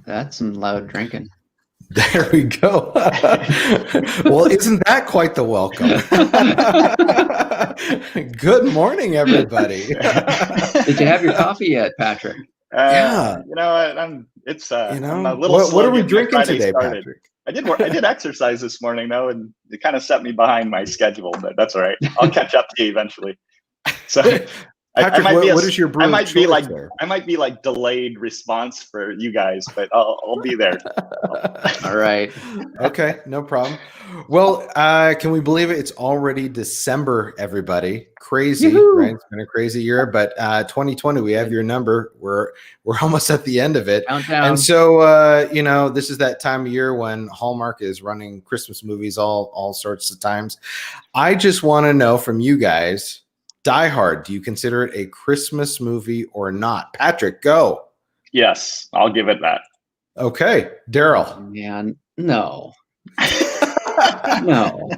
That's some loud drinking. There we go. Well, isn't that quite the welcome? Good morning, everybody. Did you have your coffee yet, Patrick? Yeah. You know, I'm a little what slow are we getting my drinking Friday today, started. Patrick? I did exercise this morning though, and it kind of set me behind my schedule, but that's all right. I'll catch up to you eventually. So Patrick, what is your brew of choice there? I might be like delayed response for you guys, but I'll be there. All right. Okay, no problem. Well, can we believe it? It's already December, everybody. Crazy, Yoo-hoo! right? It's been a crazy year, but 2020, we have your number. We're almost at the end of it. Downtown. And so, this is that time of year when Hallmark is running Christmas movies all sorts of times. I just want to know from you guys, Die Hard, do you consider it a Christmas movie or not? Patrick, go. Yes, I'll give it that. Okay, Daryl. Man, no. No.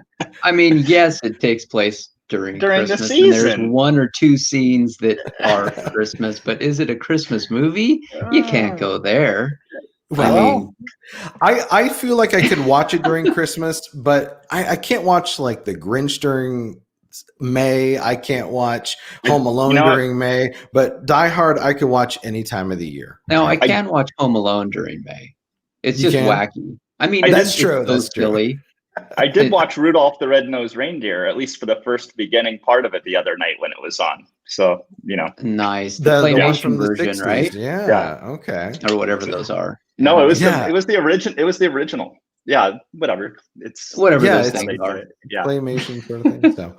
I mean, yes, it takes place during Christmas, the season. And there's one or two scenes that are Christmas, but is it a Christmas movie? You can't go there. Well, I feel like I could watch it during Christmas, but I can't watch like The Grinch during May. I can't watch Home Alone during May, but Die Hard I could watch any time of the year. No, I can watch Home Alone during May. It's just wacky. I mean, that's true. That's silly. I did watch Rudolph the Red-Nosed Reindeer, at least for the first beginning part of it the other night when it was on. So, Nice. The claymation version, 60s, right? Yeah. Okay. Or whatever those are. No, it was the original. It was the original. Yeah, whatever. It's whatever those things are. Yeah. Claymation sort of thing. So,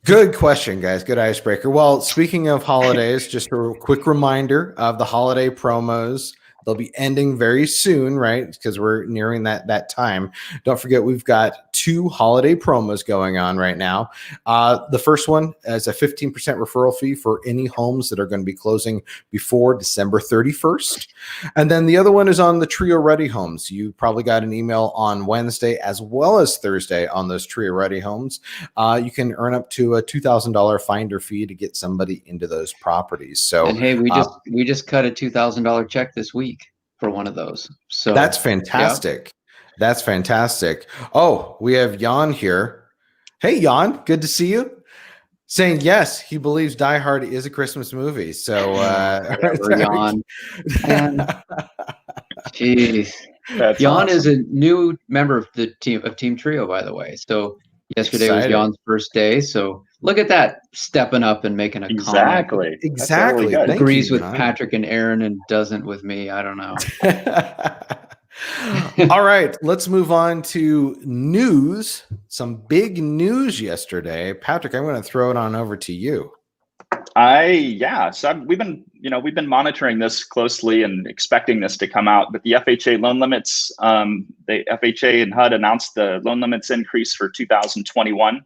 good question, guys. Good icebreaker. Well, speaking of holidays, just a quick reminder of the holiday promos. They'll be ending very soon, right? Because we're nearing that time. Don't forget, we've got 2 holiday promos going on right now. The first one is a 15% referral fee for any homes that are going to be closing before December 31st. And then the other one is on the Trio Ready homes. You probably got an email on Wednesday as well as Thursday on those Trio Ready homes. You can earn up to a $2,000 finder fee to get somebody into those properties. So, and hey, we just cut a $2,000 check this week for one of those. So that's fantastic. Yeah. That's fantastic. Oh, we have Jan here. Hey, Jan, good to see you. Saying yes, he believes Die Hard is a Christmas movie. So, Jan. Jeez. That's Jan awesome. is a new member of the team Trio, by the way. So yesterday was Jan's first day. So look at that, stepping up and making a comment. Exactly. Really agrees with Patrick and Aaron and doesn't with me. I don't know. All right, let's move on to news. Some big news yesterday. Patrick, I'm going to throw it on over to you. So we've been monitoring this closely and expecting this to come out. But the FHA loan limits, the FHA and HUD announced the loan limits increase for 2021,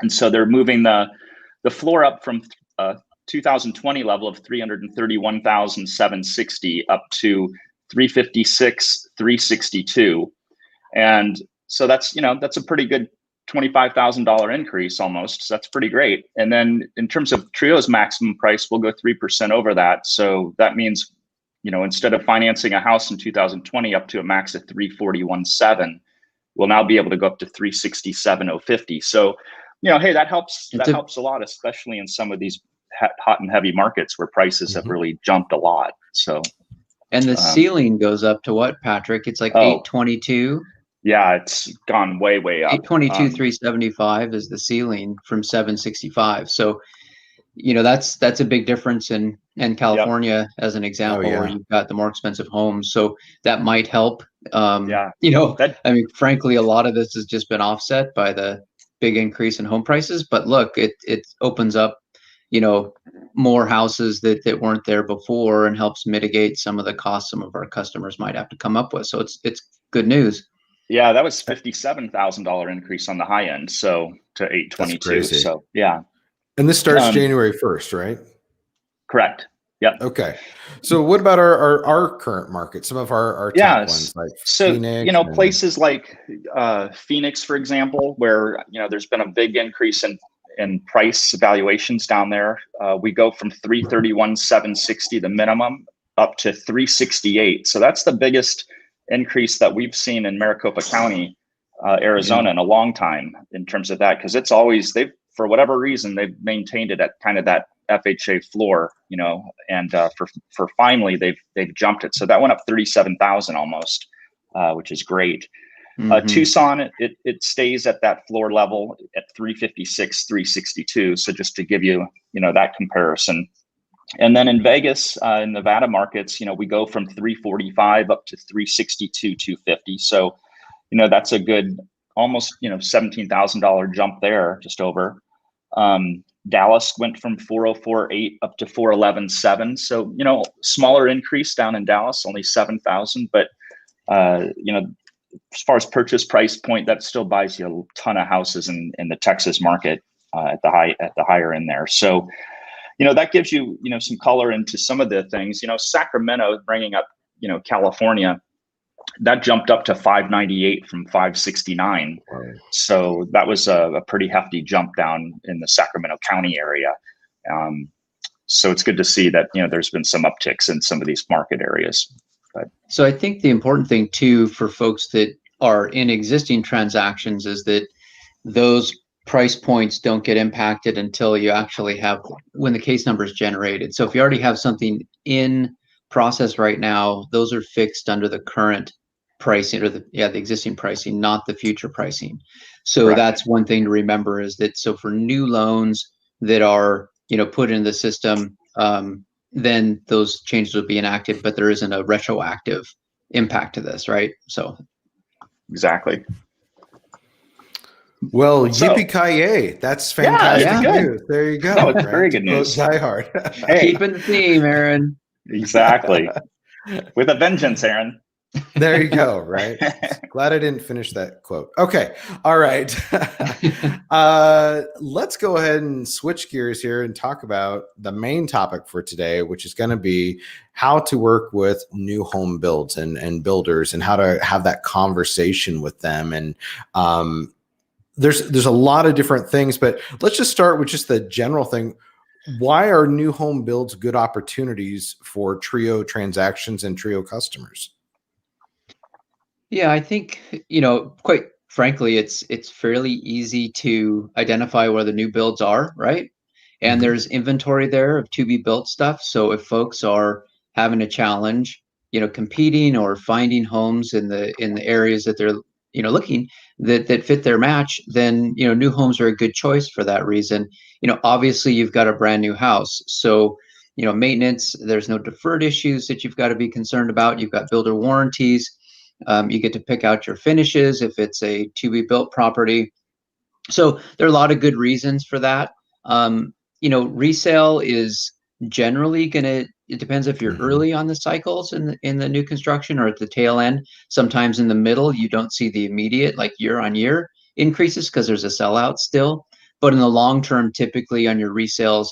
and so they're moving the floor up from 2020 level of 331,760 up to 356,362, and so that's a pretty good $25,000 increase almost. So that's pretty great. And then in terms of Trio's maximum price, we'll go 3% over that. So that means, instead of financing a house in 2020 up to a max of 341,700, we'll now be able to go up to 367,050. So, hey, that helps. That helps a lot, especially in some of these hot and heavy markets where prices have really jumped a lot. So, and the ceiling goes up to what, Patrick? It's like 822. Yeah, it's gone way up. 822, 375 is the ceiling from 765. So, that's a big difference in California, as an example, where you've got the more expensive homes. So that might help. Frankly, a lot of this has just been offset by the big increase in home prices. But look, it opens up, more houses that weren't there before and helps mitigate some of the costs some of our customers might have to come up with. So it's good news. Yeah, that was $57,000 increase on the high end, so to 822. So yeah. And this starts January 1st, right? Correct. Yep. Okay. So what about our current market? Some of our top ones, like Phoenix, places like Phoenix, for example, where there's been a big increase in price valuations down there. We go from 331,760 the minimum up to 368. So that's the biggest increase that we've seen in Maricopa County, Arizona, in a long time in terms of that, because it's always, for whatever reason, they've maintained it at kind of that FHA floor, and for finally they've jumped it. So that went up 37,000 almost, which is great. Tucson, it stays at that floor level at 356, 362. So just to give you, that comparison. And then in Vegas, in Nevada markets, we go from 345 up to 362, 250. So, that's a good, almost, $17,000 jump there, just over. Dallas went from 404.8 up to 411.7. So, smaller increase down in Dallas, only 7,000. But, as far as purchase price point, that still buys you a ton of houses in the Texas market at the higher end there. So, that gives you, some color into some of the things. Sacramento, bringing up, California, that jumped up to 598 from 569. So that was a pretty hefty jump down in the Sacramento County area. So it's good to see that, there's been some upticks in some of these market areas. So I think the important thing too for folks that are in existing transactions is that those price points don't get impacted until you actually have, when the case number is generated. So if you already have something in process right now, those are fixed under the current pricing, or the existing pricing, not the future pricing. So that's one thing to remember, is that, so for new loans that are, put in the system, then those changes will be enacted, but there isn't a retroactive impact to this, right? So exactly. Well, yippee-ki-yay. That's fantastic news. There you go. No, it's very good news. Die hard. Hey. Keeping the theme, Aaron. Exactly. With a vengeance, Aaron. There you go, right? Glad I didn't finish that quote. Okay. All right. Let's go ahead and switch gears here and talk about the main topic for today, which is going to be how to work with new home builds and builders, and how to have that conversation with them. And there's a lot of different things, but let's just start with just the general thing. Why are new home builds good opportunities for Trio transactions and Trio customers? Yeah, I think, quite frankly, it's fairly easy to identify where the new builds are, right? And there's inventory there of to be built stuff. So if folks are having a challenge, competing or finding homes in the areas that they're, looking that fit their match, then, new homes are a good choice for that reason. Obviously you've got a brand new house. So, maintenance, there's no deferred issues that you've got to be concerned about. You've got builder warranties. You get to pick out your finishes if it's a to-be-built property. So there are a lot of good reasons for that. Resale is generally it depends if you're early on the cycles in the new construction or at the tail end. Sometimes in the middle, you don't see the immediate, like year-on-year increases because there's a sellout still. But in the long term, typically on your resales,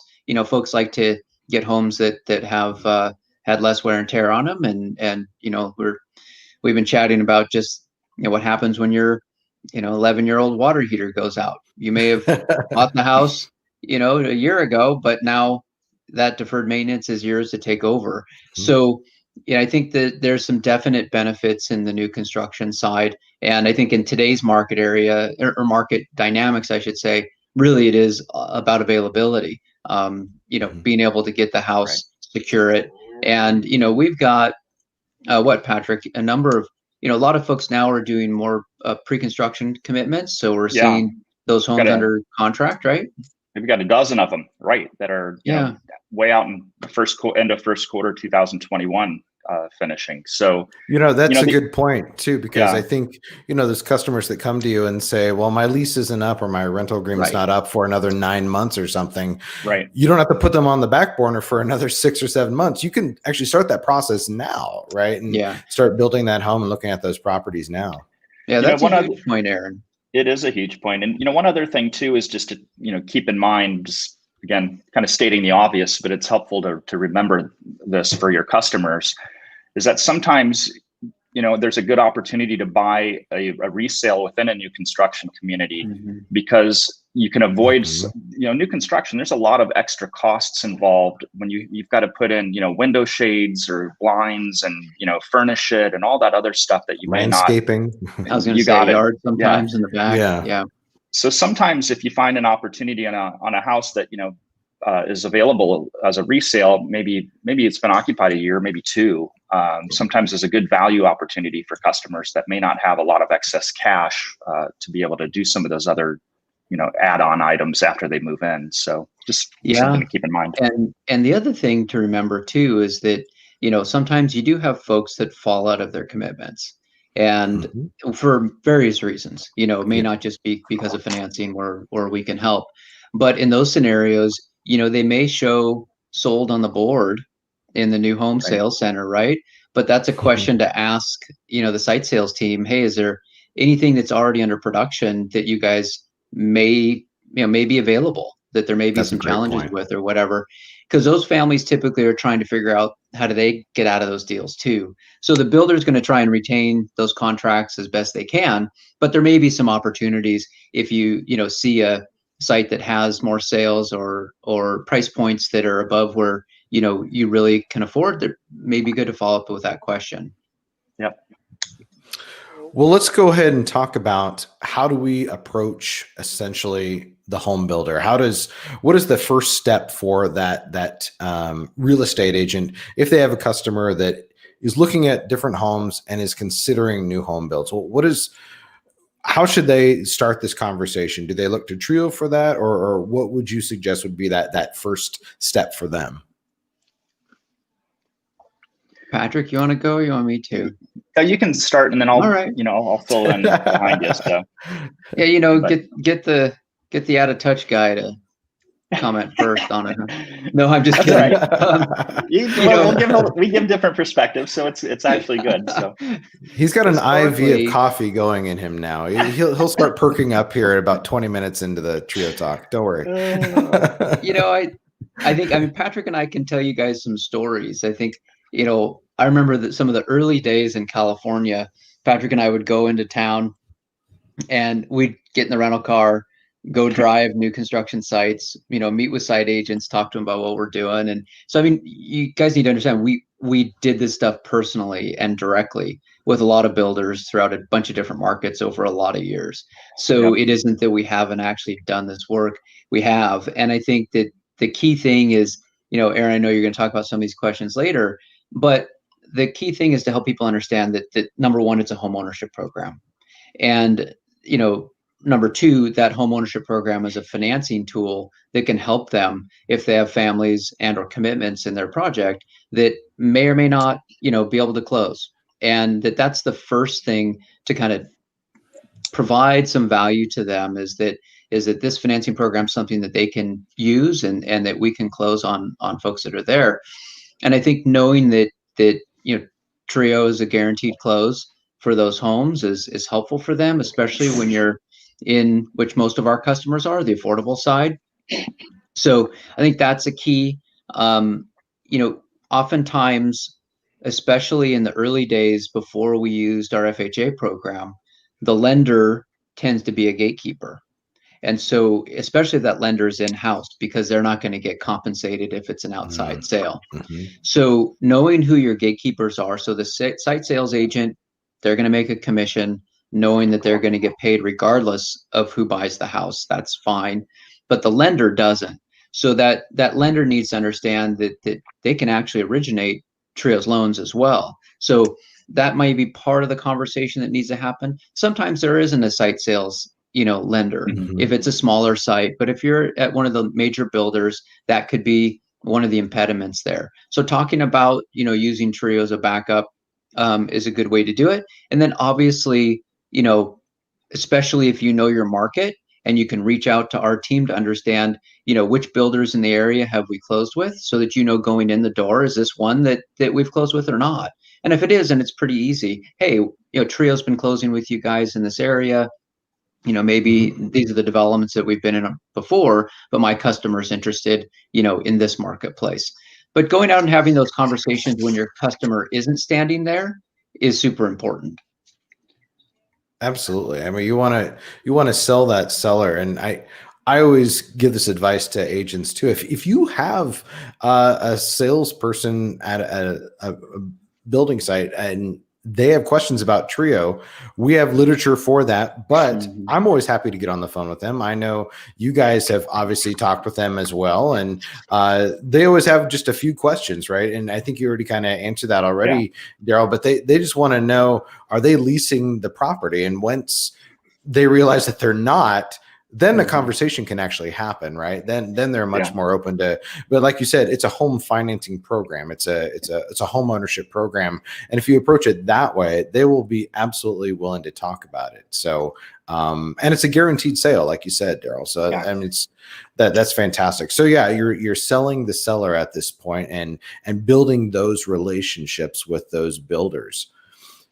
folks like to get homes that have had less wear and tear on them, and we've been chatting about just what happens when your 11-year-old water heater goes out. You may have bought the house a year ago, but now that deferred maintenance is yours to take over. So I think that there's some definite benefits in the new construction side, and I think in today's market area, or market dynamics, I should say, really it is about availability. Being able to get the house, secure it, and we've got Patrick, a number of, a lot of folks now are doing more pre-construction commitments. So we're seeing those homes under contract, right? We've got a dozen of them, right, that are way out in the end of first quarter 2021 finishing. So that's a good point too, because I think there's customers that come to you and say, well, my lease isn't up, or my rental agreement's not up for another 9 months or something. Right. You don't have to put them on the back burner for another 6 or 7 months. You can actually start that process now, right? And start building that home and looking at those properties now. Yeah, that's a huge point, Aaron. It is a huge point. And one other thing too is just to keep in mind, just again, kind of stating the obvious, but it's helpful to remember this for your customers, is that sometimes, there's a good opportunity to buy a resale within a new construction community, because You can avoid, new construction. There's a lot of extra costs involved when you've got to put in, window shades or blinds and, furnish it and all that other stuff that you may not. Landscaping. I was going to say yard sometimes in the back. Yeah. So sometimes if you find an opportunity on a house that, is available as a resale, maybe it's been occupied a year, maybe two. Sometimes there's a good value opportunity for customers that may not have a lot of excess cash to be able to do some of those other, add-on items after they move in. So just something to keep in mind. And the other thing to remember too is that, sometimes you do have folks that fall out of their commitments, and for various reasons, it may not just be because of financing or we can help, but in those scenarios, they may show sold on the board in the new home sales center, right? But that's a question to ask, the site sales team, hey, is there anything that's already under production that you guys may be available, that there may be some challenges with or whatever? Because those families typically are trying to figure out how do they get out of those deals too. So the builder's going to try and retain those contracts as best they can, but there may be some opportunities if you see a site that has more sales or price points that are above where you really can afford. That may be good to follow up with that question. Yep. Well, let's go ahead and talk about how do we approach essentially the home builder? What is the first step for that real estate agent if they have a customer that is looking at different homes and is considering new home builds? Well, how should they start this conversation? Do they look to Trio for that, or what would you suggest would be that first step for them? Patrick, you want to go? Or you want me to? You can start, and then I'll fill in behind you. So get the out of touch guy to comment first on it. No, I'm just kidding. We give different perspectives, so it's actually good. So he's got an IV of coffee going in him now. He'll start perking up here at about 20 minutes into the Trio Talk. Don't worry. I think Patrick and I can tell you guys some stories. I think I remember that some of the early days in California, Patrick and I would go into town and we'd get in the rental car, go drive new construction sites, meet with site agents, talk to them about what we're doing. And so, you guys need to understand, we did this stuff personally and directly with a lot of builders throughout a bunch of different markets over a lot of years. So It isn't that we haven't actually done this work. We have. And I think that the key thing is, Aaron, I know you're going to talk about some of these questions later, but the key thing is to help people understand that number one, it's a home ownership program. And, number two, that home ownership program is a financing tool that can help them if they have families and or commitments in their project that may or may not, be able to close. And that's the first thing to kind of provide some value to them is that this financing program is something that they can use and that we can close on folks that are there. And I think knowing that Trio is a guaranteed close for those homes is helpful for them, especially when you're in, which most of our customers are, the affordable side. So I think that's a key. Oftentimes, especially in the early days before we used our FHA program, the lender tends to be a gatekeeper. And so, especially if that lender is in-house, because they're not going to get compensated if it's an outside sale. So knowing who your gatekeepers are, so the site sales agent, they're going to make a commission, knowing that they're going to get paid regardless of who buys the house. That's fine. But the lender doesn't. So that lender needs to understand that they can actually originate Trio's loans as well. So that might be part of the conversation that needs to happen. Sometimes there isn't a site sales lender if it's a smaller site, but if you're at one of the major builders, that could be one of the impediments there. So talking about using Trio as a backup is a good way to do it. And then obviously, especially if your market and you can reach out to our team to understand which builders in the area have we closed with, so that going in the door, is this one that we've closed with or not? And if it is, and it's pretty easy, hey, Trio's been closing with you guys in this area. Maybe these are the developments that we've been in before, but my customer's interested, in this marketplace. But going out and having those conversations when your customer isn't standing there is super important. Absolutely. You want to sell that seller. And I always give this advice to agents too. If you have a salesperson at a building site and they have questions about Trio, we have literature for that, but I'm always happy to get on the phone with them. I know you guys have obviously talked with them as well, and they always have just a few questions, right? And I think you already kind of answered that already, Daryl, but they just want to know, are they leasing the property? And once they realize that they're not, then the conversation can actually happen, right? Then they're much more open to. But like you said, it's a home financing program. It's a home ownership program, and if you approach it that way, they will be absolutely willing to talk about it. So, and it's a guaranteed sale, like you said, Daryl. So I mean, that's fantastic. So yeah, you're selling the seller at this point and building those relationships with those builders.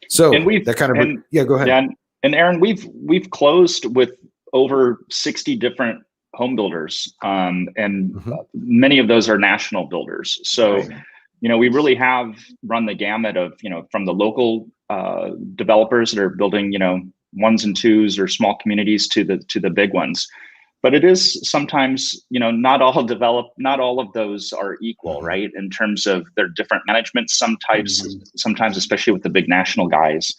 So that kind of go ahead. Yeah, and Aaron, we've closed with over 60 different home builders, and many of those are national builders. So, we really have run the gamut of, from the local developers that are building, ones and twos or small communities to the big ones. But it is sometimes, not all of those are equal, right? In terms of their different management, sometimes, especially with the big national guys.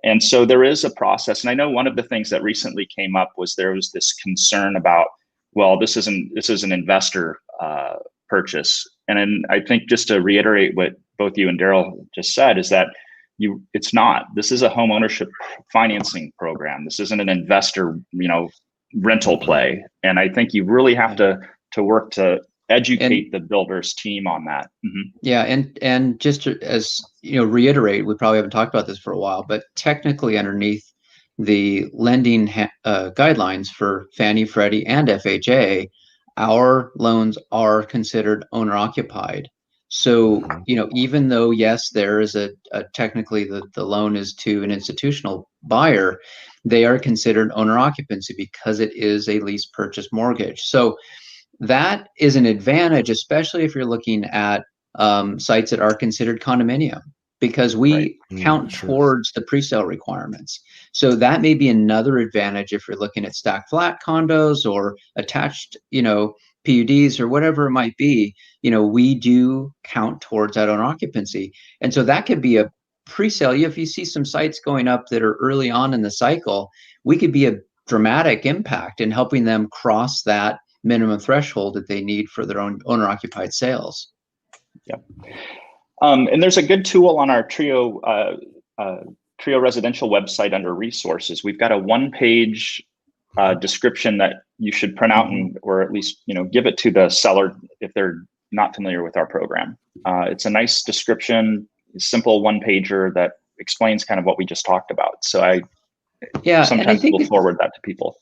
And so there is a process. And I know one of the things that recently came up was there was this concern about, well, this is an investor purchase. And then I think, just to reiterate what both you and Daryl just said, is that it's not. This is a home ownership financing program. This isn't an investor, rental play. And I think you really have to work to educate the builders team on that. Yeah, and just to, as reiterate, we probably haven't talked about this for a while, but technically underneath the lending guidelines for Fannie, Freddie, and FHA, our loans are considered owner occupied. So even though yes, there is a technically the loan is to an institutional buyer, they are considered owner occupancy because it is a lease purchase mortgage. So that is an advantage, especially if you're looking at sites that are considered condominium, because we count towards the pre-sale requirements. So that may be another advantage if you're looking at stacked flat condos or attached, PUDs or whatever it might be. We do count towards that owner occupancy. And so that could be a pre-sale. If you see some sites going up that are early on in the cycle, we could be a dramatic impact in helping them cross that minimum threshold that they need for their own owner occupied sales. Yeah. And there's a good tool on our Trio residential website under resources. We've got a one-page description that you should print out or at least, give it to the seller if they're not familiar with our program. It's a nice description, a simple one-pager that explains kind of what we just talked about. So sometimes we'll forward that to people.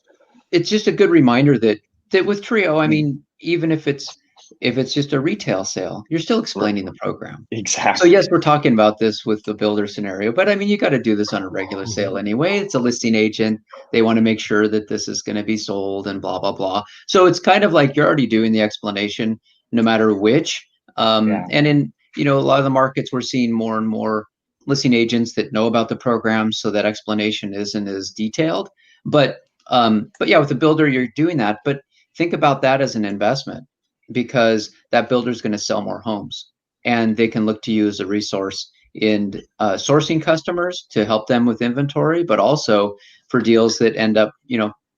It's just a good reminder that with Trio, I mean, even if it's just a retail sale, you're still explaining the program. Exactly. So yes, we're talking about this with the builder scenario, but I mean, you got to do this on a regular sale anyway. It's a listing agent. They want to make sure that this is going to be sold and blah, blah, blah. So it's kind of like you're already doing the explanation no matter which. And in, a lot of the markets, we're seeing more and more listing agents that know about the program. So that explanation isn't as detailed, but yeah, with the builder, you're doing that. But think about that as an investment, because that builder is going to sell more homes, and they can look to you as a resource in sourcing customers to help them with inventory, but also for deals that end up,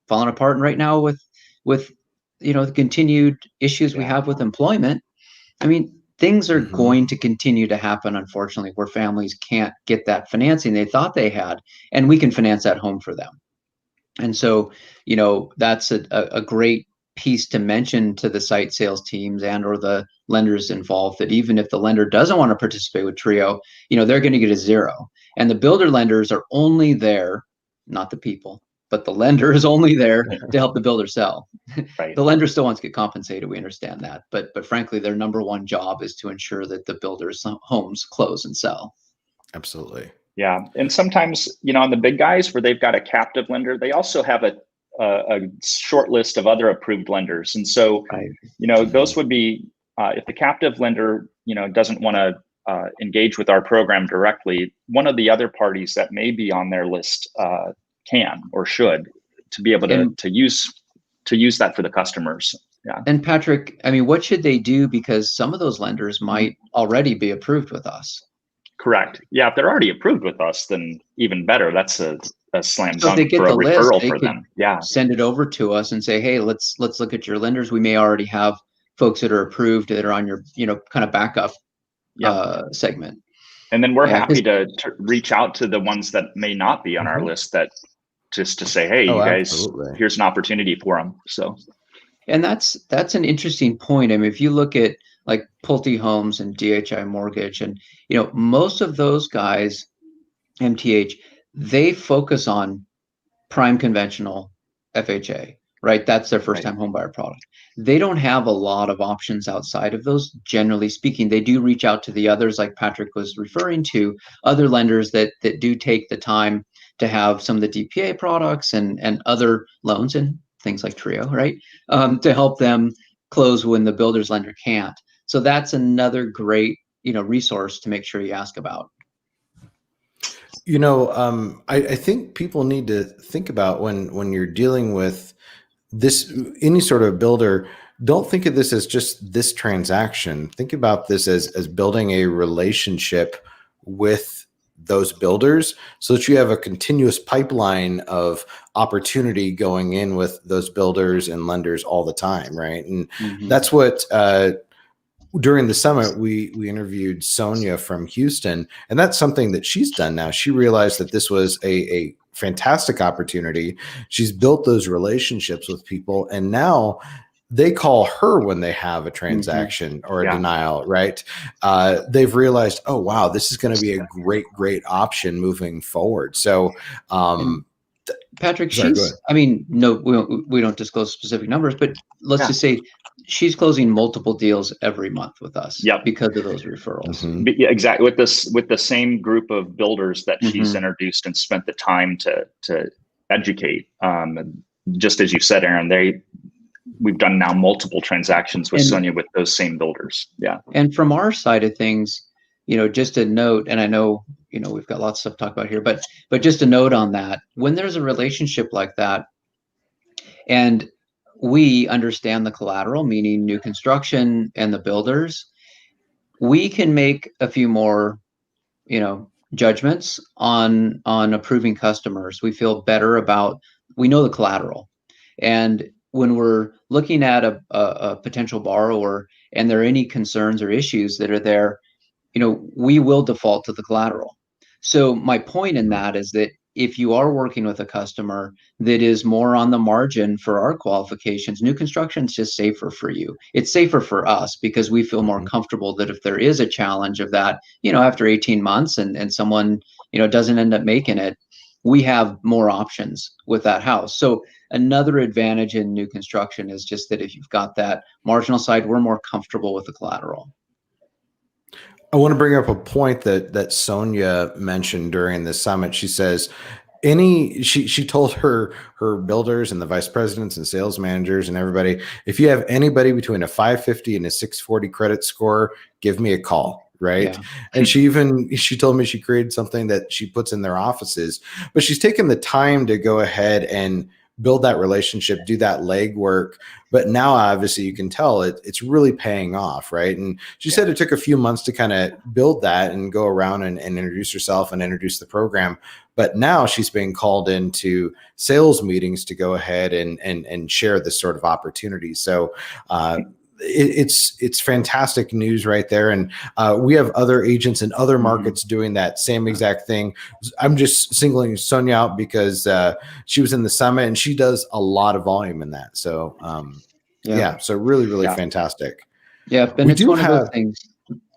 falling apart. And right now with the continued issues we have with employment, I mean, things are going to continue to happen, unfortunately, where families can't get that financing they thought they had, and we can finance that home for them. And so, that's a great piece to mention to the site sales teams and or the lenders involved, that even if the lender doesn't want to participate with Trio, they're going to get a zero. And the builder lenders are only there, not the people, but the lender is only there to help the builder sell. Right. The lender still wants to get compensated. We understand that. But frankly, their number one job is to ensure that the builder's homes close and sell. Absolutely. Yeah. And sometimes, on the big guys where they've got a captive lender, they also have a short list of other approved lenders. And so, those would be, if the captive lender, doesn't want to engage with our program directly, one of the other parties that may be on their list can or should, to be able to use that for the customers. Yeah. And Patrick, I mean, what should they do? Because some of those lenders might already be approved with us. Correct. Yeah, if they're already approved with us, then even better. That's a slam So if they dunk get for a the list, referral they for could them. Yeah. send it over to us and say, hey, let's look at your lenders. We may already have folks that are approved that are on your, kind of backup segment. And then we're happy to reach out to the ones that may not be on our list, that just to say, hey, you guys, here's an opportunity for them. So, and that's an interesting point. I mean, if you look at like Pulte Homes and DHI Mortgage, and most of those guys, MTH, they focus on prime conventional FHA, right? That's their first time homebuyer product. They don't have a lot of options outside of those, generally speaking. They do reach out to the others, like Patrick was referring to, other lenders that do take the time to have some of the DPA products and other loans and things like Trio, right? To help them close when the builder's lender can't. So that's another great, resource to make sure you ask about. I think people need to think about when you're dealing with this, any sort of builder, don't think of this as just this transaction. Think about this as building a relationship with those builders so that you have a continuous pipeline of opportunity going in with those builders and lenders all the time, right? And that's what during the summit, we interviewed Sonia from Houston, and that's something that she's done now. She realized that this was a fantastic opportunity. She's built those relationships with people, and now they call her when they have a transaction or a denial, right? They've realized, oh, wow, this is going to be a great option moving forward. So, Patrick, no, we don't disclose specific numbers, but let's just say she's closing multiple deals every month with us because of those referrals. Yeah, exactly. With the same group of builders that she's introduced and spent the time to educate. Just as you said, Aaron, we've done now multiple transactions with Sonia with those same builders. Yeah. And from our side of things, just a note, and I know, we've got lots of stuff to talk about here, but just a note on that, when there's a relationship like that, and we understand the collateral, meaning new construction and the builders, we can make a few more, judgments on approving customers. We feel better about, we know the collateral. And when we're looking at a potential borrower and there are any concerns or issues that are there, we will default to the collateral. So my point in that is that if you are working with a customer that is more on the margin for our qualifications, new construction is just safer for you. It's safer for us because we feel more comfortable that if there is a challenge of that, after 18 months and someone, doesn't end up making it, we have more options with that house. So another advantage in new construction is just that if you've got that marginal side, we're more comfortable with the collateral. I want to bring up a point that Sonia mentioned during the summit. She says, she told her builders and the vice presidents and sales managers and everybody, if you have anybody between a 550 and a 640 credit score, give me a call. Right. Yeah. And she told me she created something that she puts in their offices, but she's taken the time to go ahead and build that relationship, do that legwork. But now obviously you can tell it's really paying off, right? And she said it took a few months to kind of build that and go around and introduce herself and introduce the program. But now she's being called into sales meetings to go ahead and share this sort of opportunity. So it's fantastic news right there. And we have other agents in other markets doing that same exact thing. I'm just singling Sonia out because she was in the summit and she does a lot of volume in that. So so really fantastic. Yeah, and it's one of those things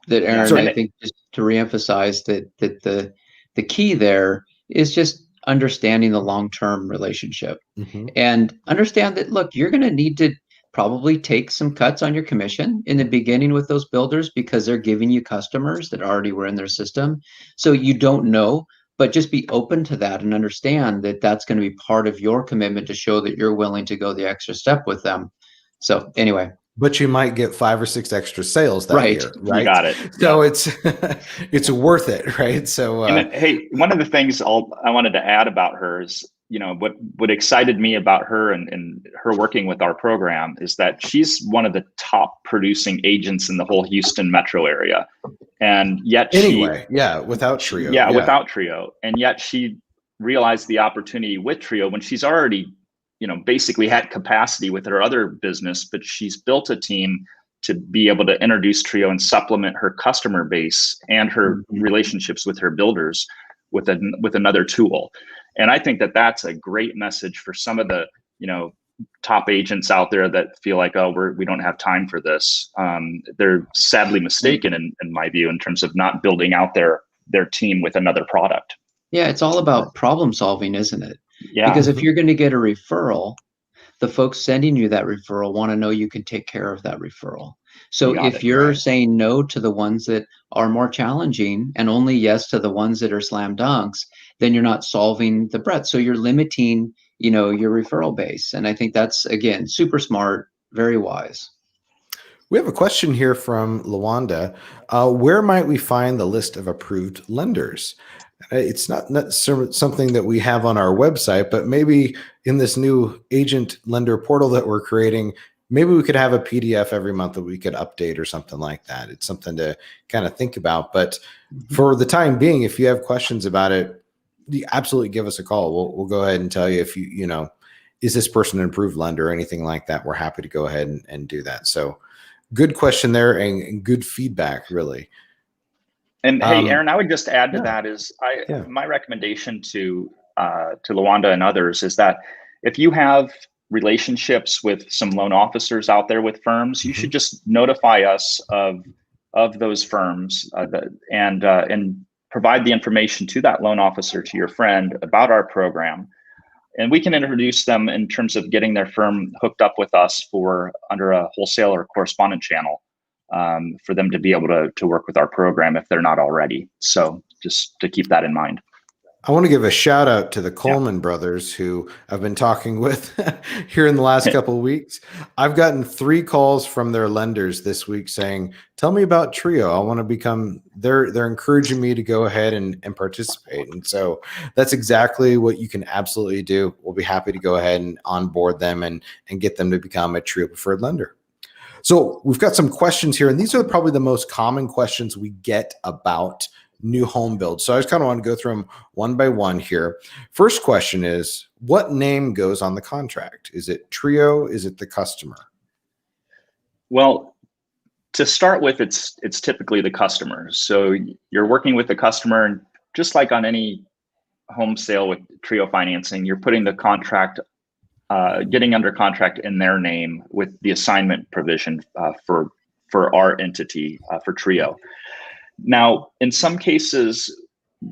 that Aaron, I think, just to reemphasize that the key there is just understanding the long-term relationship and understand that, look, you're going to need to probably take some cuts on your commission in the beginning with those builders because they're giving you customers that already were in their system. So you don't know, but just be open to that and understand that that's going to be part of your commitment to show that you're willing to go the extra step with them. So anyway. But you might get 5 or 6 extra sales that year, right? You got it. So it's worth it, right? So hey, one of the things I wanted to add about her is what excited me about her and her working with our program is that she's one of the top producing agents in the whole Houston metro area. And yet without Trio. Without Trio. And yet she realized the opportunity with Trio when she's already, basically had capacity with her other business, but she's built a team to be able to introduce Trio and supplement her customer base and her relationships with her builders with another tool. And I think that that's a great message for some of the, top agents out there that feel like, oh, we don't have time for this. They're sadly mistaken in my view, in terms of not building out their team with another product. Yeah, it's all about problem solving, isn't it? Yeah. Because if you're going to get a referral, the folks sending you that referral want to know you can take care of that referral. So if you're saying no to the ones that are more challenging and only yes to the ones that are slam dunks, then you're not solving the breadth. So you're limiting, your referral base. And I think that's, again, super smart, very wise. We have a question here from Lawanda. Where might we find the list of approved lenders? It's not something that we have on our website, but maybe in this new agent lender portal that we're creating, maybe we could have a PDF every month that we could update or something like that. It's something to kind of think about. But for the time being, if you have questions about it, you absolutely give us a call. We'll go ahead and tell you if is this person an approved lender or anything like that. We're happy to go ahead and do that. So good question there and good feedback, really. And hey, Aaron, I would just add to that is my recommendation to Lawanda and others is that if you have relationships with some loan officers out there with firms, you should just notify us of those firms and provide the information to that loan officer, to your friend, about our program. And we can introduce them in terms of getting their firm hooked up with us under a wholesale or correspondent channel for them to be able to work with our program if they're not already. So just to keep that in mind. I want to give a shout out to the Coleman brothers who I've been talking with here in the last couple of weeks. I've gotten 3 calls from their lenders this week saying, tell me about Trio. I want to become, they're encouraging me to go ahead and participate. And so that's exactly what you can absolutely do. We'll be happy to go ahead and onboard them and get them to become a Trio preferred lender. So we've got some questions here, and these are probably the most common questions we get about new home builds. So I just kind of want to go through them one by one here. First question is, what name goes on the contract? Is it Trio? Is it the customer? Well, to start with, it's typically the customer. So you're working with the customer, and just like on any home sale with Trio financing, you're putting the contract, getting under contract in their name with the assignment provision for our entity, for Trio. Now, in some cases,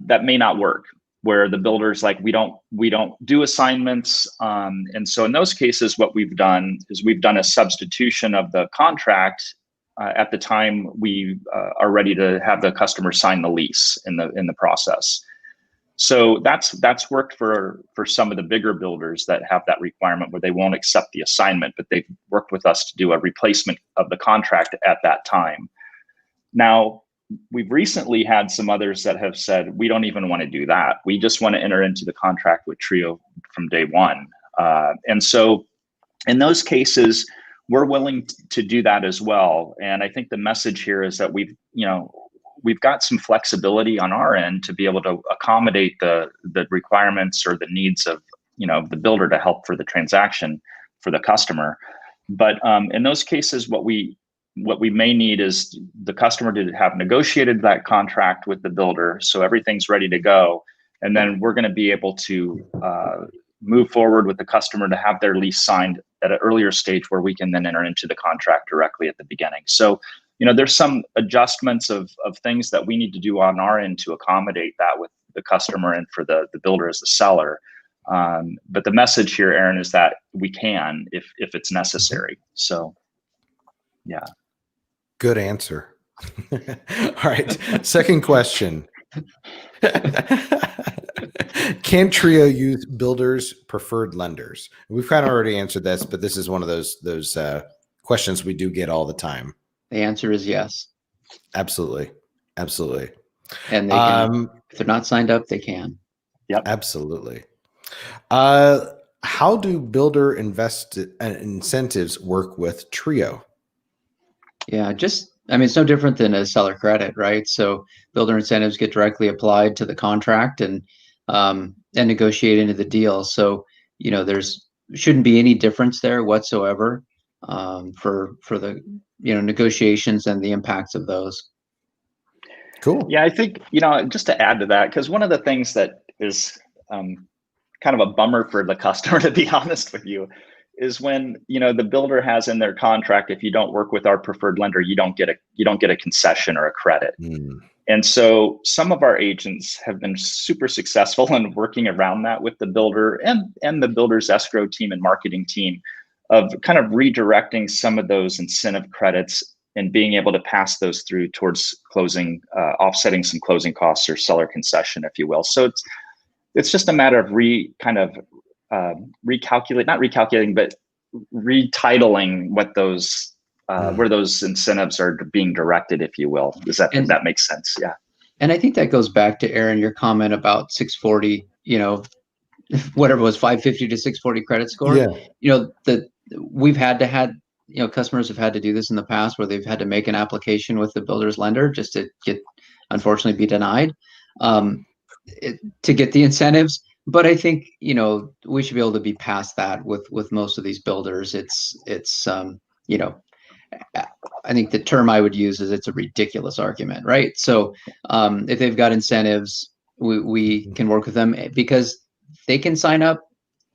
that may not work, where the builder's like, we don't do assignments. And so in those cases, what we've done is we've done a substitution of the contract at the time we are ready to have the customer sign the lease in the process. So that's worked for some of the bigger builders that have that requirement where they won't accept the assignment, but they've worked with us to do a replacement of the contract at that time. Now, we've recently had some others that have said, we don't even want to do that. We just want to enter into the contract with Trio from day one. And so in those cases, we're willing to do that as well. And I think the message here is that we've got some flexibility on our end to be able to accommodate the requirements or the needs of, the builder to help for the transaction for the customer. But in those cases, what we may need is the customer to have negotiated that contract with the builder, so everything's ready to go. And then we're going to be able to move forward with the customer to have their lease signed at an earlier stage where we can then enter into the contract directly at the beginning. So, there's some adjustments of things that we need to do on our end to accommodate that with the customer and for the builder as the seller. But the message here, Aaron, is that we can if it's necessary. So, yeah. Good answer. All right. Second question. Can Trio use builders preferred lenders? We've kind of already answered this, but this is one of those questions we do get all the time. The answer is yes. Absolutely. Absolutely. And they can, if they're not signed up, they can. Yep. Absolutely. How do builder incentives work with Trio? Yeah, I mean, it's no different than a seller credit, right? So builder incentives get directly applied to the contract and negotiate into the deal. So, there's shouldn't be any difference there whatsoever for the negotiations and the impacts of those. Cool. Yeah, I think, just to add to that, because one of the things that is kind of a bummer for the customer, to be honest with you, is when the builder has in their contract, if you don't work with our preferred lender, you don't get a concession or a credit. And so some of our agents have been super successful in working around that with the builder and the builder's escrow team and marketing team, of kind of redirecting some of those incentive credits and being able to pass those through towards closing, offsetting some closing costs or seller concession, if you will. So it's just a matter of retitling what those where those incentives are being directed, if you will. If that makes sense? Yeah. And I think that goes back to Aaron, your comment about 640, whatever it was, 550 to 640 credit score. Yeah. Customers have had to do this in the past where they've had to make an application with the builder's lender just to unfortunately be denied to get the incentives. But I think, we should be able to be past that with most of these builders. I think the term I would use is it's a ridiculous argument, right? So if they've got incentives, we can work with them because they can sign up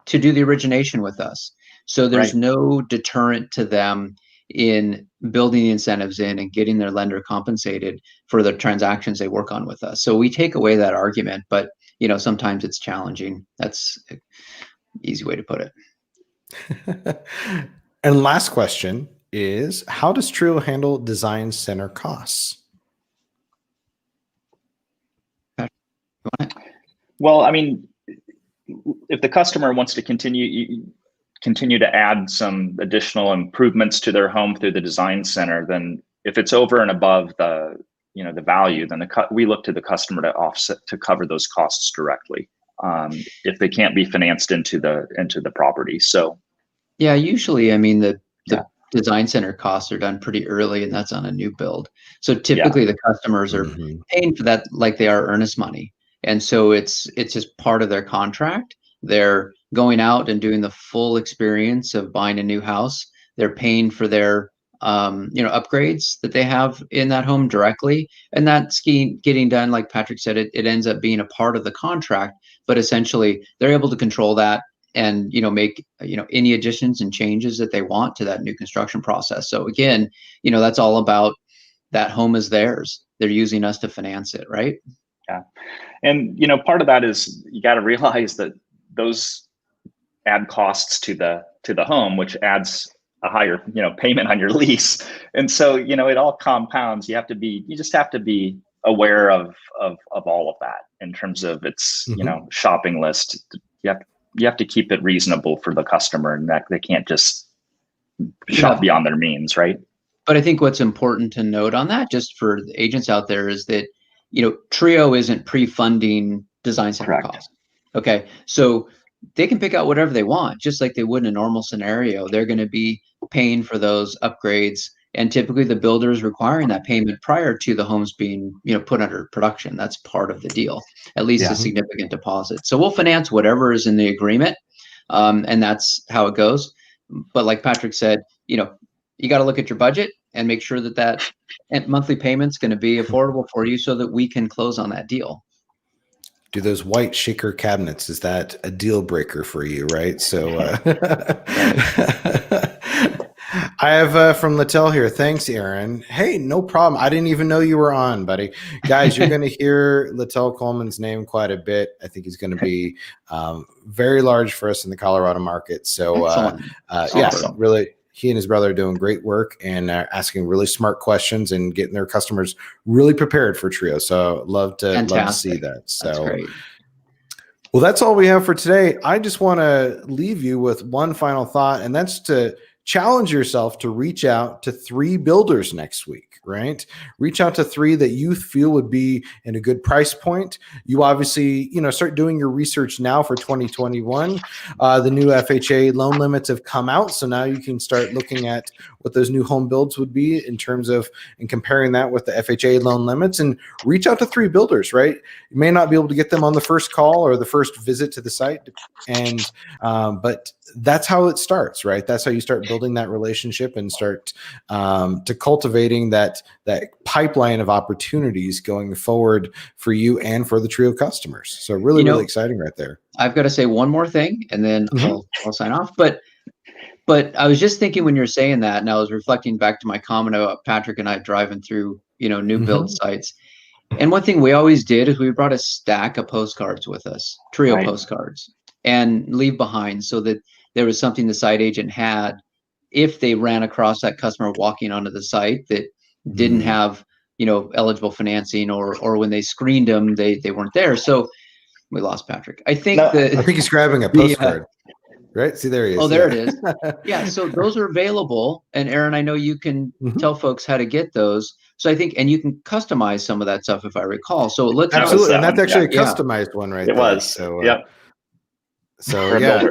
to do the origination with us. So there's no deterrent to them in building the incentives in and getting their lender compensated for the transactions they work on with us. So we take away that argument, but sometimes it's challenging. That's an easy way to put it. And last question is, how does Trio handle design center costs? Well, I mean, if the customer wants to continue to add some additional improvements to their home through the design center, then if it's over and above the value, then we look to the customer to cover those costs directly if they can't be financed into the property. So yeah, usually, I mean, the design center costs are done pretty early, and that's on a new build. So typically the customers are paying for that like they are earnest money. And so it's just part of their contract. They're going out and doing the full experience of buying a new house. They're paying for their upgrades that they have in that home directly. And that's getting done, like Patrick said, it ends up being a part of the contract, but essentially they're able to control that and make any additions and changes that they want to that new construction process. So again, that's all about that home is theirs. They're using us to finance it, right? Yeah. And part of that is you got to realize that those add costs to the home, which adds a higher payment on your lease. And so it all compounds. You just have to be aware of all of that in terms of its shopping list. You have to keep it reasonable for the customer, and that they can't just shop beyond their means, right? But I think what's important to note on that, just for the agents out there, is that Trio isn't pre-funding design center costs. Okay, so they can pick out whatever they want, just like they would in a normal scenario. They're going to be paying for those upgrades, and typically the builder is requiring that payment prior to the homes being put under production. That's part of the deal, at least a significant deposit. So we'll finance whatever is in the agreement, and that's how it goes. But like Patrick said, you got to look at your budget and make sure that monthly payment's going to be affordable for you so that we can close on that deal. Do those white shaker cabinets, is that a deal breaker for you, right? So I have from Littell here. Thanks, Aaron. Hey, no problem. I didn't even know you were on, buddy. Guys, you're going to hear Littell Coleman's name quite a bit. I think he's going to be very large for us in the Colorado market. So awesome. Really, he and his brother are doing great work and asking really smart questions and getting their customers really prepared for Trio. So love to see that. So that's great. Well, that's all we have for today. I just want to leave you with one final thought, and that's to challenge yourself to reach out to 3 builders next week, right? Reach out to 3 that you feel would be in a good price point. You obviously, start doing your research now for 2021. The new FHA loan limits have come out. So now you can start looking at what those new home builds would be in terms of, and comparing that with the FHA loan limits, and reach out to 3 builders, right? You may not be able to get them on the first call or the first visit to the site. But that's how it starts, right? That's how you start building that relationship and start to cultivating that pipeline of opportunities going forward for you and for the Trio customers. So really, really exciting right there. I've got to say one more thing, and then I'll sign off. But I was just thinking when you're saying that, and I was reflecting back to my comment about Patrick and I driving through, new build sites. And one thing we always did is we brought a stack of postcards with us, Trio postcards, and leave behind so that there was something the site agent had if they ran across that customer walking onto the site that didn't have, eligible financing, or when they screened them, they weren't there. So we lost Patrick. I think he's grabbing a postcard. Right. See, there he is. Oh, there it is. Yeah. So those are available. And Aaron, I know you can tell folks how to get those. So I think, and you can customize some of that stuff if I recall. So let's absolutely. And that's actually a customized one, right? It was. So, yep. So yeah.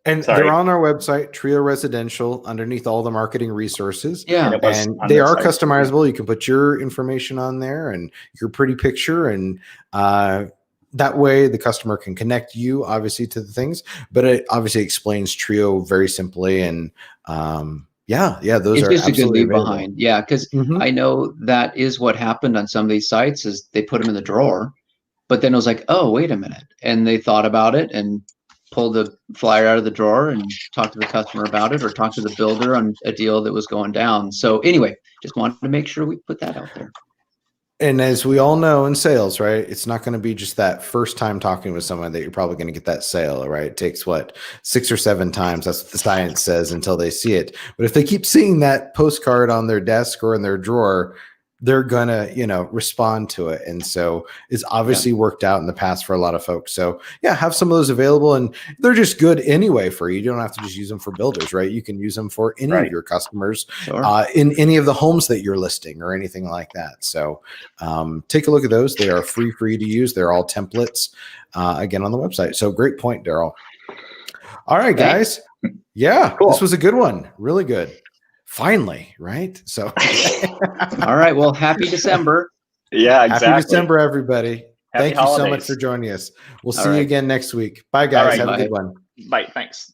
And they're on our website, Trio Residential, underneath all the marketing resources. Yeah. And they are customizable. You can put your information on there and your pretty picture, and that way the customer can connect you obviously to the things, but it obviously explains Trio very simply. And those it's are just a good leave available. behind. Yeah. Cause I know that is what happened on some of these sites is they put them in the drawer, but then it was like, oh, wait a minute. And they thought about it and pulled the flyer out of the drawer and talked to the customer about it, or talked to the builder on a deal that was going down. So anyway, just wanted to make sure we put that out there. And as we all know in sales, right, it's not going to be just that first time talking with someone that you're probably going to get that sale, right? It takes 6 or 7 times. That's what the science says, until they see it. But if they keep seeing that postcard on their desk or in their drawer, they're going to, respond to it. And so it's obviously worked out in the past for a lot of folks. So have some of those available, and they're just good anyway for you. You don't have to just use them for builders, right? You can use them for any of your customers in any of the homes that you're listing or anything like that. So take a look at those. They are free for you to use. They're all templates again on the website. So great point, Daryl. All right, guys. Yeah, cool. This was a good one. Really good. Finally, right? So, all right. Well, happy December. Yeah, exactly. Happy December, everybody. Happy Thank you so much for joining us. We'll see you again next week. Bye, guys. All right, Have a good one. Bye. Thanks.